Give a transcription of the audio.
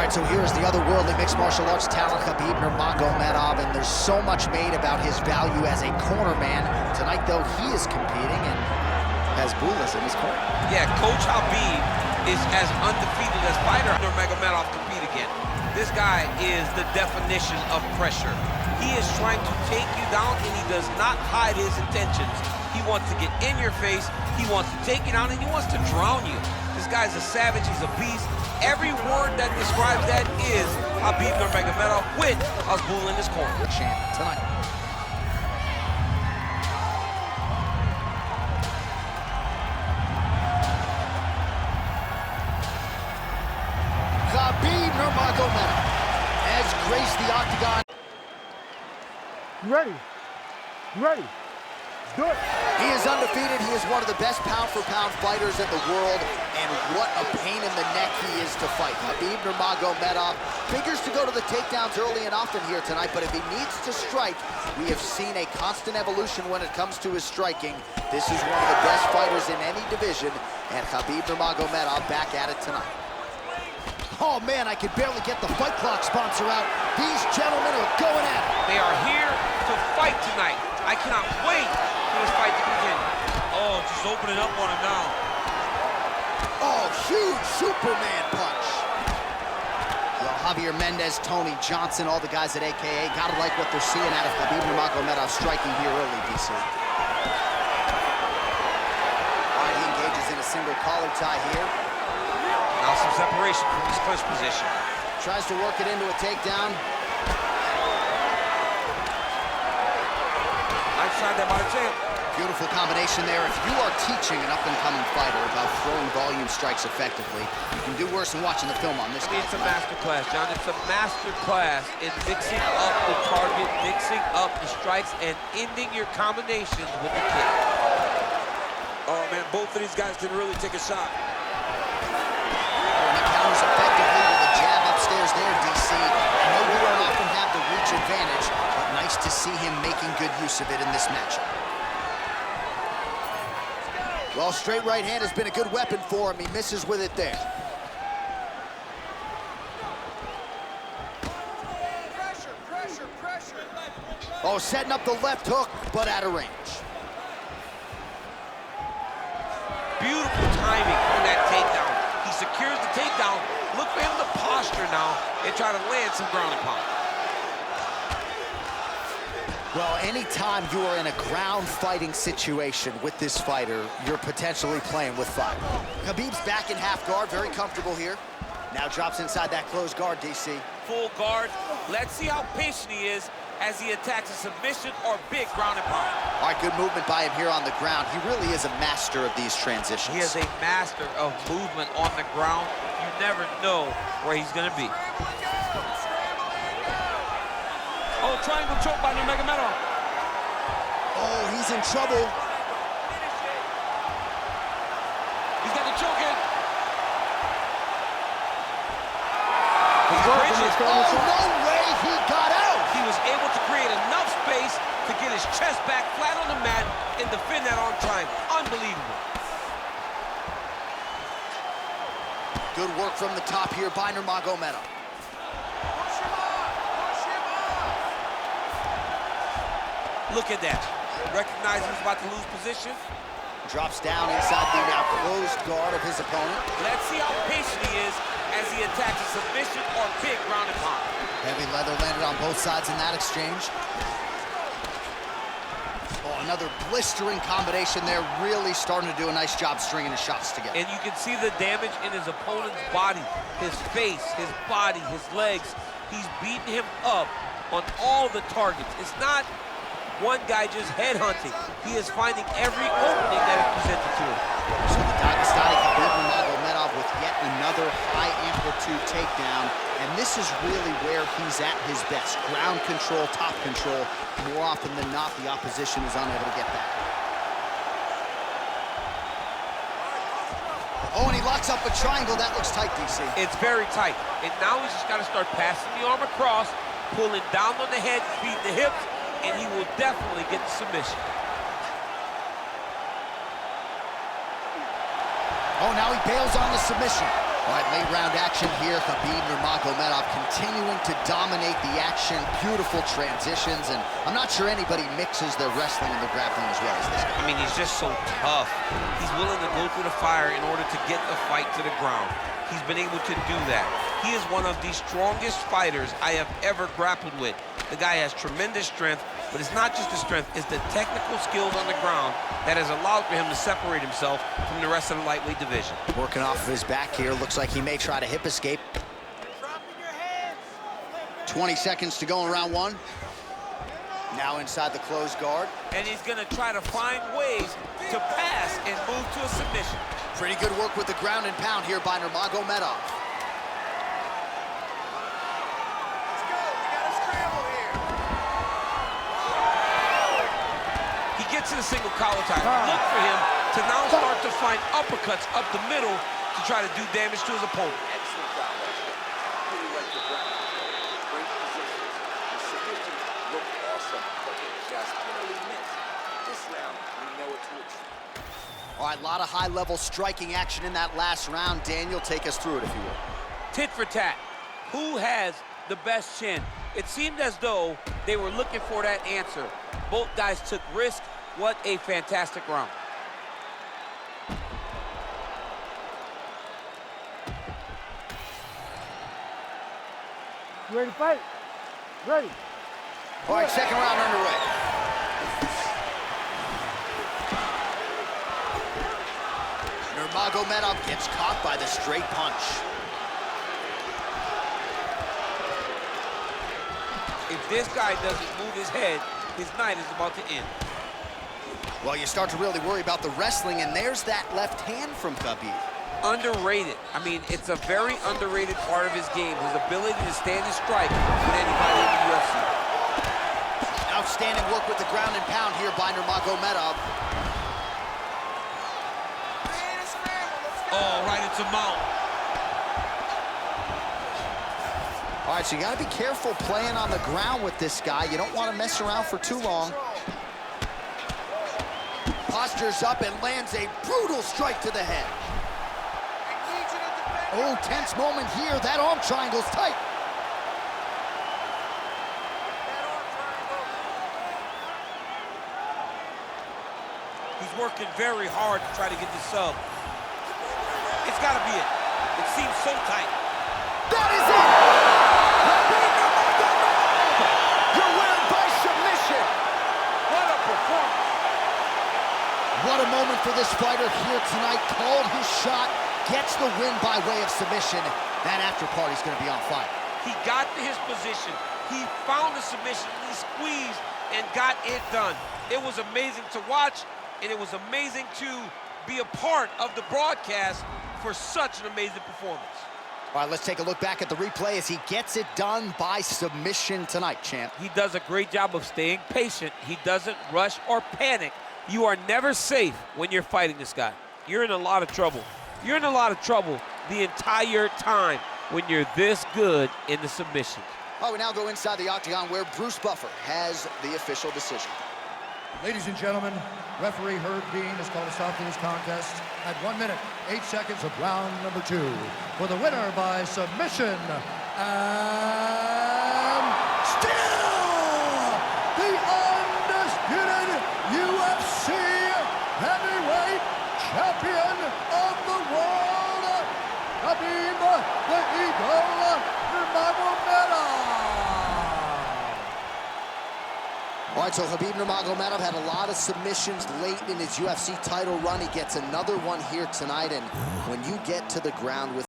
right, so here's the otherworldly mixed martial arts talent, Khabib Nurmagomedov, and there's so much made about his value as a corner man. Tonight, though, he is competing and has Bulas in his corner. Yeah, Coach Habib is as undefeated as fighter Nurmagomedov compete again. This guy is the definition of pressure. He is trying to take you down, and he does not hide his intentions. He wants to get in your face, he wants to take you down, and he wants to drown you. This guy's a savage, he's a beast. Every word that describes that is Khabib Nurmagomedov with Azbul in his corner. Champ tonight. Khabib Nurmagomedov has graced the octagon. You ready? You ready? Do it. He is undefeated. He is one of the best pound-for-pound fighters in the world, and what a pain in the neck he is to fight. Khabib Nurmagomedov figures to go to the takedowns early and often here tonight, but if he needs to strike, we have seen a constant evolution when it comes to his striking. This is one of the best fighters in any division, and Khabib Nurmagomedov back at it tonight. Oh man, I could barely get the Fight Clock sponsor out. These gentlemen are going at it. They are here to fight tonight. I cannot wait for this fight to begin. Oh, just opening up on him now. Oh, huge Superman punch. Well, Javier Mendez, Tony Johnson, all the guys at AKA, gotta like what they're seeing out of Khabib Nurmagomedov striking here early, DC. All right, he engages in a single collar tie here. Now some separation from his clinch position. Tries to work it into a takedown. Nice shot there by the champ. Beautiful combination there. If you are teaching an up-and-coming fighter about throwing volume strikes effectively, you can do worse than watching the film on this. It's a master class, John. It's a master class in mixing up the target, mixing up the strikes, and ending your combinations with the kick. Oh, man, both of these guys can really take a shot. He counters effectively with a jab upstairs there, DC. I know you don't often have the reach advantage, but nice to see him making good use of it in this matchup. Well, straight right hand has been a good weapon for him. He misses with it there. Pressure. Oh, setting up the left hook, but out of range. Beautiful timing on that takedown. He secures the takedown. Look for him to posture now and try to land some ground and pound. Well, anytime you are in a ground fighting situation with this fighter, you're potentially playing with fire. Khabib's back in half guard, very comfortable here. Now drops inside that closed guard, DC. Full guard. Let's see how patient he is as he attacks a submission or big ground and pound. All right, good movement by him here on the ground. He really is a master of these transitions. He is a master of movement on the ground. You never know where he's going to be. Oh, triangle choke by Nurmagomedov. Oh, he's in trouble. He's got the choke in. Oh, no way he got out. He was able to create enough space to get his chest back flat on the mat and defend that arm triangle. Unbelievable. Good work from the top here by Nurmagomedov. Look at that. Recognizing he's about to lose position. Drops down inside the now closed guard of his opponent. Let's see how patient he is as he attacks a submission or big ground and pound. Heavy leather landed on both sides in that exchange. Oh, another blistering combination there. Really starting to do a nice job stringing his shots together. And you can see the damage in his opponent's body, his face, his body, his legs. He's beating him up on all the targets. It's not one guy just headhunting. He is finding every opening that is presented to him. So the Dagestani Khabib Nurmagomedov with yet another high-amplitude takedown, and this is really where he's at his best. Ground control, top control. More often than not, the opposition is unable to get that. Oh, and he locks up a triangle. That looks tight, DC. It's very tight. And now he's just got to start passing the arm across, pulling down on the head, feeding the hips, and he will definitely get the submission. Oh, now he bails on the submission. All right, late round action here. Khabib Nurmagomedov continuing to dominate the action. Beautiful transitions, and I'm not sure anybody mixes their wrestling and their grappling as well as this guy. I mean, he's just so tough. He's willing to go through the fire in order to get the fight to the ground. He's been able to do that. He is one of the strongest fighters I have ever grappled with. The guy has tremendous strength, but it's not just the strength, it's the technical skills on the ground that has allowed for him to separate himself from the rest of the lightweight division. Working off of his back here, looks like he may try to hip escape. 20 seconds to go in round one. Now inside the closed guard. And he's gonna try to find ways to pass and move to a submission. Pretty good work with the ground and pound here by Nurmagomedov. Gets to the single collar tie. Look for him to now start to find uppercuts up the middle to try to do damage to his opponent. Excellent ground action. Really like the ground. Great positions. The submission looked awesome, but it just barely missed. This round, we know it's rich. All right, a lot of high-level striking action in that last round. Daniel, take us through it, if you will. Tit for tat. Who has the best chin? It seemed as though they were looking for that answer. Both guys took risks. What a fantastic round. You ready to fight? Ready. All right, second round underway. Nurmagomedov gets caught by the straight punch. If this guy doesn't move his head, his night is about to end. Well, you start to really worry about the wrestling, and there's that left hand from Khabib. Underrated. I mean, it's a very underrated part of his game, his ability to stand and strike with anybody in the UFC. Outstanding work with the ground and pound here by Nurmagomedov. Oh, right into mount. All right, so you got to be careful playing on the ground with this guy. You don't want to mess around for too long. Postures up and lands a brutal strike to the head. Oh, tense moment here. That arm triangle's tight. He's working very hard to try to get the sub. It's got to be it. It seems so tight. That is it! Khabib Nurmagomedov! You're winning by submission! What a performance! What a moment for this fighter here tonight. Called his shot, gets the win by way of submission. That after party's gonna be on fire. He got to his position. He found the submission, he squeezed and got it done. It was amazing to watch, and it was amazing to be a part of the broadcast for such an amazing performance. All right, let's take a look back at the replay as he gets it done by submission tonight, champ. He does a great job of staying patient. He doesn't rush or panic. You are never safe when you're fighting this guy. You're in a lot of trouble. You're in a lot of trouble the entire time when you're this good in the submission. Oh, we now go inside the octagon where Bruce Buffer has the official decision. Ladies and gentlemen, referee Herb Dean has called a stop to this contest at 1 minute, 8 seconds of round number 2. For the winner by submission, and still the undisputed UFC heavyweight champion of the world, Khabib the Eagle Nurmagomedov. All right, so Khabib Nurmagomedov had a lot of submissions late in his UFC title run. He gets another one here tonight, and when you get to the ground with